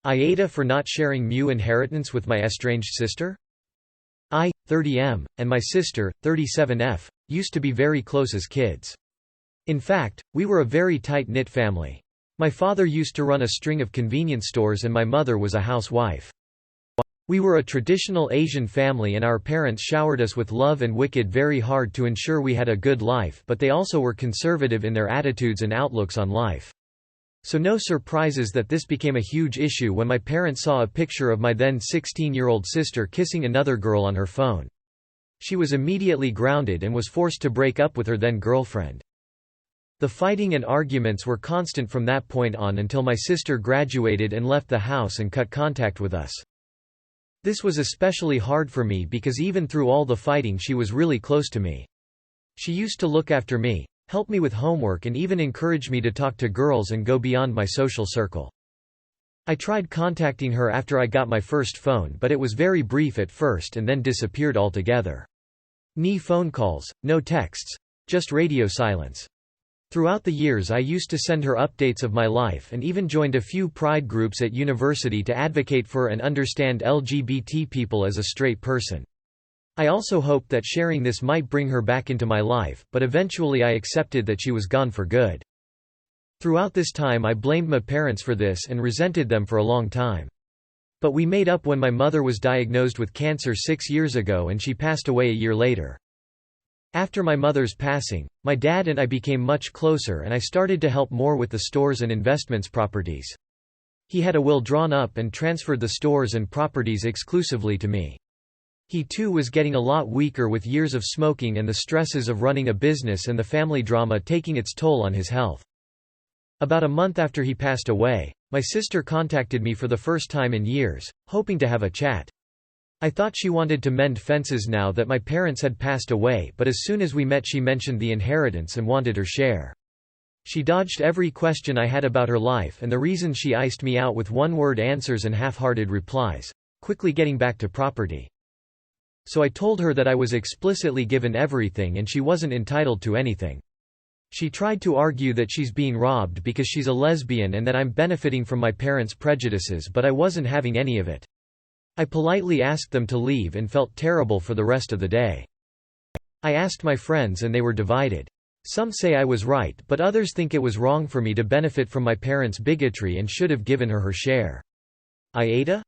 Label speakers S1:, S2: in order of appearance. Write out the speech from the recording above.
S1: AITA for not sharing mu inheritance with my estranged sister? I, 30M, and my sister, 37F, used to be very close as kids. In fact, we were a very tight-knit family. My father used to run a string of convenience stores and my mother was a housewife. We were a traditional Asian family and our parents showered us with love and wicked very hard to ensure we had a good life, but they also were conservative in their attitudes and outlooks on life. So no surprises that this became a huge issue when my parents saw a picture of my then 16-year-old sister kissing another girl on her phone. She was immediately grounded and was forced to break up with her then girlfriend. The fighting and arguments were constant from that point on until my sister graduated and left the house and cut contact with us. This was especially hard for me because even through all the fighting she was really close to me. She used to look after me, help me with homework and even encourage me to talk to girls and go beyond my social circle. I tried contacting her after I got my first phone but it was very brief at first and then disappeared altogether. No phone calls, no texts, just radio silence. Throughout the years I used to send her updates of my life and even joined a few pride groups at university to advocate for and understand LGBT people as a straight person. I also hoped that sharing this might bring her back into my life, but eventually I accepted that she was gone for good. Throughout this time I blamed my parents for this and resented them for a long time. But we made up when my mother was diagnosed with cancer 6 years ago and she passed away a year later. After my mother's passing, my dad and I became much closer and I started to help more with the stores and investments properties. He had a will drawn up and transferred the stores and properties exclusively to me. He too was getting a lot weaker with years of smoking and the stresses of running a business and the family drama taking its toll on his health. About a month after he passed away, my sister contacted me for the first time in years, hoping to have a chat. I thought she wanted to mend fences now that my parents had passed away, but as soon as we met she mentioned the inheritance and wanted her share. She dodged every question I had about her life and the reason she iced me out with one-word answers and half-hearted replies, quickly getting back to property. So I told her that I was explicitly given everything and she wasn't entitled to anything. She tried to argue that she's being robbed because she's a lesbian and that I'm benefiting from my parents' prejudices, but I wasn't having any of it. I politely asked them to leave and felt terrible for the rest of the day. I asked my friends and they were divided. Some say I was right, but others think it was wrong for me to benefit from my parents' bigotry and should have given her her share. AITA?